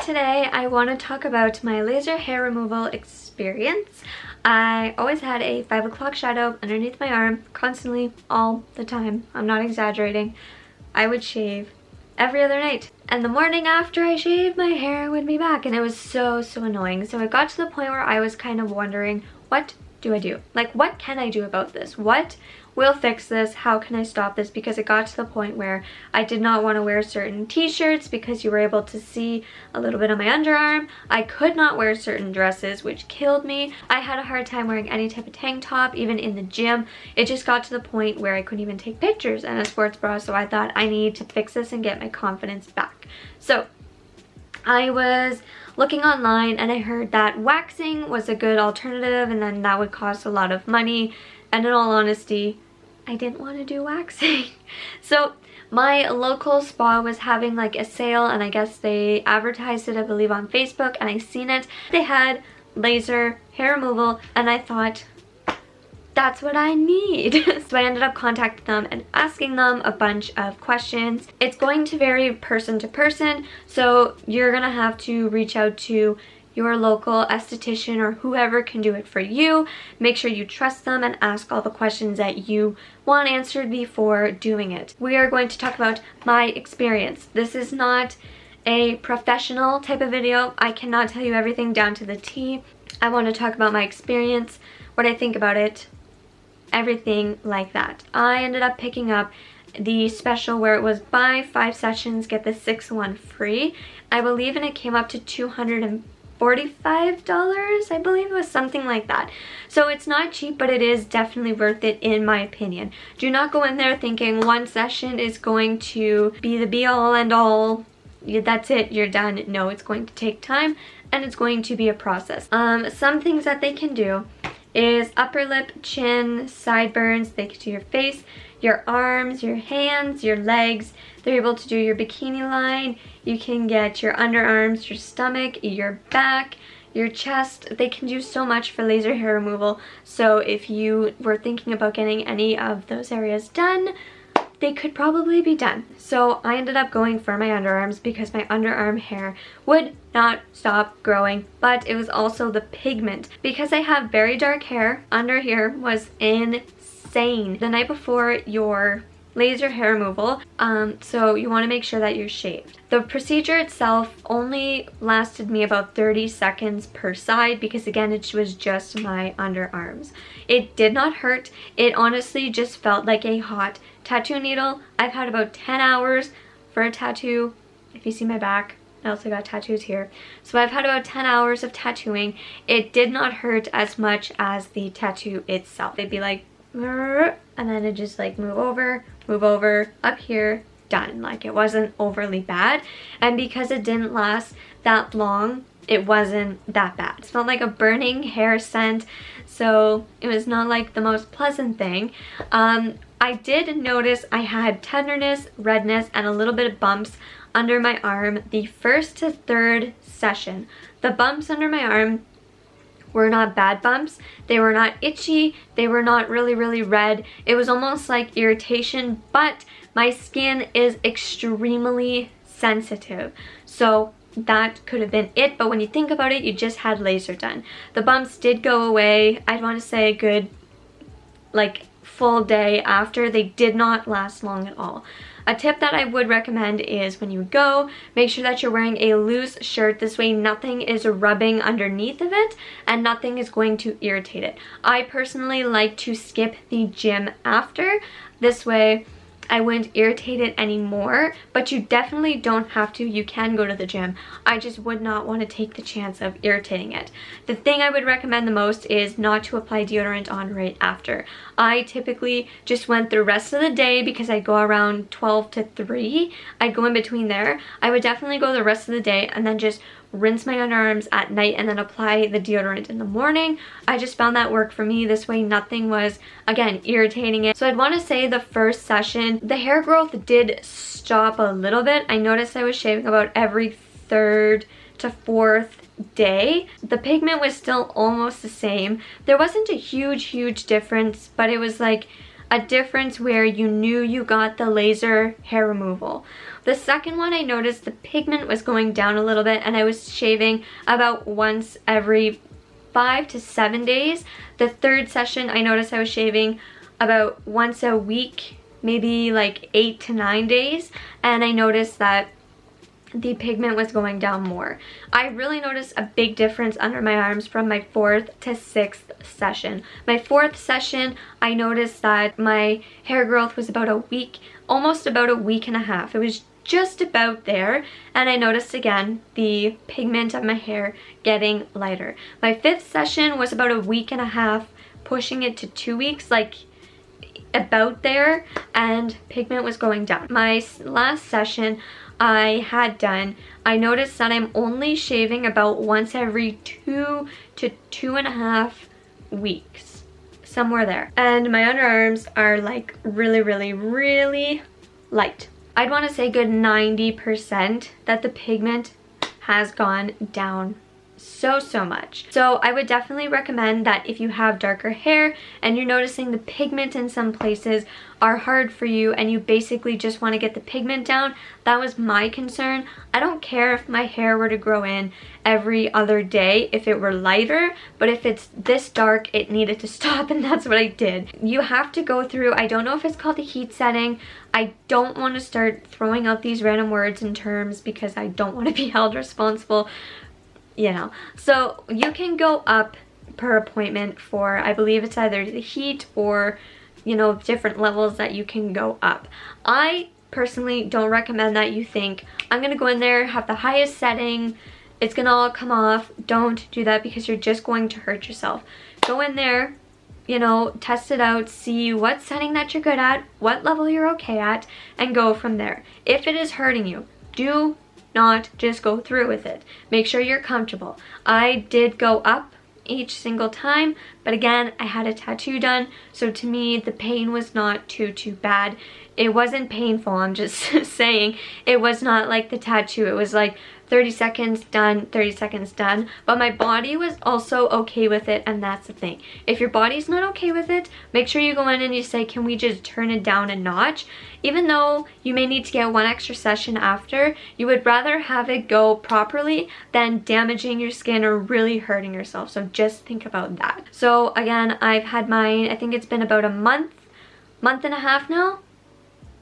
today I want to talk about my laser hair removal experience. I always had a 5 o'clock shadow underneath my arm, constantly, all the time. I'm not exaggerating. I would shave every other night. And the morning after I shaved, my hair would be back, and it was so annoying. So it got to the point where I was kind of wondering, what do I do? Like, what can I do about this? What will fix this? How can I stop this? Because it got to the point where I did not want to wear certain t-shirts because you were able to see a little bit of my underarm. I could not wear certain dresses, which killed me. I had a hard time wearing any type of tank top, even in the gym. It just got to the point where I couldn't even take pictures in a sports bra, so I thought I need to fix this and get my confidence back. So I was looking online and I heard that waxing was a good alternative, and then that would cost a lot of money, and in all honesty, I didn't want to do waxing. So my local spa was having like a sale, and I guess they advertised it, I believe, on Facebook, and I seen it. They had laser hair removal and I thought, that's what I need. So I ended up contacting them and asking them a bunch of questions. It's going to vary person to person, so you're gonna have to reach out to your local esthetician or whoever can do it for you. Make sure you trust them and ask all the questions that you want answered before doing it. We are going to talk about my experience. This is not a professional type of video. I cannot tell you everything down to the T. I want to talk about my experience, what I think about it, everything like that. I ended up picking up the special where it was buy 5 sessions, get the 6th one free, I believe, and it came up to $245, I believe it was something like that. So it's not cheap, but it is definitely worth it in my opinion. Do not go in there thinking one session is going to be the be all and all. That's it, you're done. No, it's going to take time and it's going to be a process. Some things that they can do is upper lip, chin, sideburns. They can do your face, your arms, your hands, your legs. They're able to do your bikini line. You can get your underarms, your stomach, your back, your chest. They can do so much for laser hair removal. So if you were thinking about getting any of those areas done, they could probably be done. So I ended up going for my underarms because my underarm hair would not stop growing, but it was also the pigment. Because I have very dark hair, under here was insane. The night before your laser hair removal, so you want to make sure that you're shaved. The procedure itself only lasted me about 30 seconds per side because, again, it was just my underarms. It did not hurt. It honestly just felt like a hot tattoo needle. I've had about 10 hours for a tattoo. If you see my back, I also got tattoos here. So I've had about 10 hours of tattooing. It did not hurt as much as the tattoo itself. They'd be like, and then it just like move over, up here, done. Like, it wasn't overly bad. And because it didn't last that long, it wasn't that bad. It smelled like a burning hair scent, so it was not like the most pleasant thing. I did notice I had tenderness, redness, and a little bit of bumps under my arm the first to third session. The bumps under my arm were not bad bumps. They were not itchy. They were not really red. It was almost like irritation, but my skin is extremely sensitive. So that could have been it, but when you think about it, you just had laser done. The bumps did go away, I'd want to say a good, like, full day after. They did not last long at all. A tip that I would recommend is when you go, make sure that you're wearing a loose shirt. This way nothing is rubbing underneath of it and nothing is going to irritate it. I personally like to skip the gym after. This way I wouldn't irritate it anymore, but you definitely don't have to. You can go to the gym. I just would not want to take the chance of irritating it. The thing I would recommend the most is not to apply deodorant on right after. I typically just went the rest of the day because I go around 12 to 3. I'd go in between there. I would definitely go the rest of the day and then just rinse my underarms at night and then apply the deodorant in the morning. I just found that worked for me. This way nothing was, again, irritating it. So I'd want to say the first session, the hair growth did stop a little bit. I noticed I was shaving about every 3rd to 4th day. The pigment was still almost the same. There wasn't a huge difference, but it was like a difference where you knew you got the laser hair removal. The second one, I noticed the pigment was going down a little bit, and I was shaving about once every 5 to 7 days. The third session, I noticed I was shaving about once a week, maybe like 8 to 9 days, and I noticed that the pigment was going down more. I really noticed a big difference under my arms from my 4th to 6th session. My 4th session, I noticed that my hair growth was about a week, almost about a week and a half. It was just about there, and I noticed again the pigment of my hair getting lighter. My 5th session was about a week and a half, pushing it to 2 weeks, like about there, and pigment was going down. My last session I had done, I noticed that I'm only shaving about once every 2 to 2.5 weeks, somewhere there, and my underarms are like really light. I'd want to say good 90% that the pigment has gone down so much. So I would definitely recommend that if you have darker hair and you're noticing the pigment in some places are hard for you and you basically just want to get the pigment down, that was my concern. I don't care if my hair were to grow in every other day if it were lighter, but if it's this dark, it needed to stop, and that's what I did. You have to go through, I don't know if it's called the heat setting. I don't want to start throwing out these random words and terms because I don't want to be held responsible, you know. So you can go up per appointment for, I believe it's either the heat or, you know, different levels that you can go up. I personally don't recommend that. You think, I'm gonna go in there, have the highest setting, it's gonna all come off. Don't do that, because you're just going to hurt yourself. Go in there, you know, test it out, see what setting that you're good at, what level you're okay at, and go from there. If it is hurting you, do not just go through with it. Make sure you're comfortable. I did go up each single time, but again, I had a tattoo done, so to me the pain was not too bad. It wasn't painful, I'm just saying. It was not like the tattoo. It was like 30 seconds done, 30 seconds done, but my body was also okay with it, and that's the thing. If your body's not okay with it, make sure you go in and you say, can we just turn it down a notch? Even though you may need to get one extra session after, you would rather have it go properly than damaging your skin or really hurting yourself. So just think about that. So again, I've had mine, I think it's been about a month and a half now,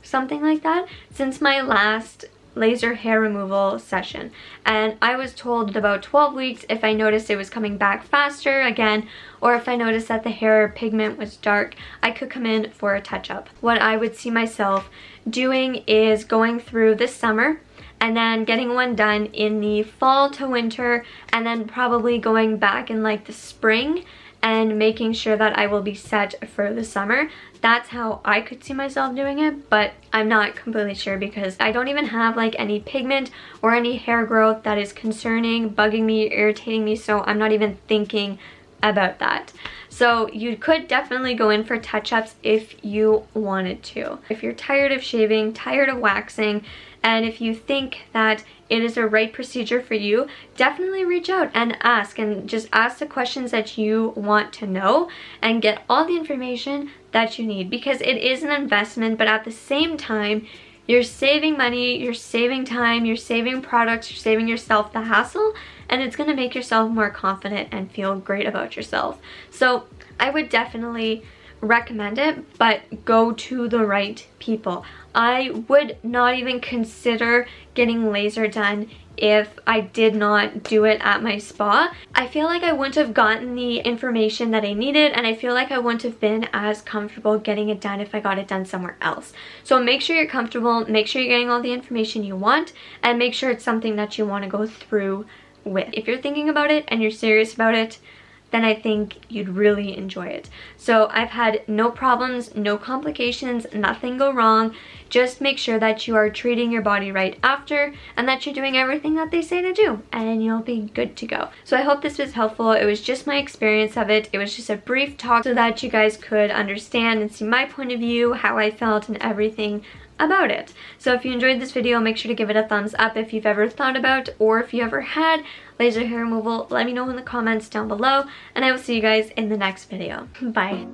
something like that, since my last laser hair removal session, and I was told about 12 weeks if I noticed it was coming back faster again, or if I noticed that the hair pigment was dark, I could come in for a touch-up. What I would see myself doing is going through this summer and then getting one done in the fall to winter, and then probably going back in like the spring and making sure that I will be set for the summer. That's how I could see myself doing it, but I'm not completely sure because I don't even have like any pigment or any hair growth that is concerning, bugging me, irritating me, so I'm not even thinking about that. So you could definitely go in for touch-ups if you wanted to. If you're tired of shaving, tired of waxing, and if you think that it is a right procedure for you, definitely reach out and ask, and just ask the questions that you want to know and get all the information that you need, because it is an investment, but at the same time, you're saving money, you're saving time, you're saving products, you're saving yourself the hassle, and it's gonna make yourself more confident and feel great about yourself. So I would definitely recommend it, but go to the right people. I would not even consider getting laser done if I did not do it at my spa. I feel like I wouldn't have gotten the information that I needed, and I feel like I wouldn't have been as comfortable getting it done if I got it done somewhere else. So make sure you're comfortable, make sure you're getting all the information you want, and make sure it's something that you want to go through with. If you're thinking about it and you're serious about it, then I think you'd really enjoy it. So I've had no problems, no complications, nothing go wrong. Just make sure that you are treating your body right after, and that you're doing everything that they say to do, and you'll be good to go. So I hope this was helpful. It was just my experience of it. It was just a brief talk so that you guys could understand and see my point of view, how I felt, and everything about it. So if you enjoyed this video, make sure to give it a thumbs up if you've ever thought about, or if you ever had laser hair removal. Let me know in the comments down below, and I will see you guys in the next video. Bye.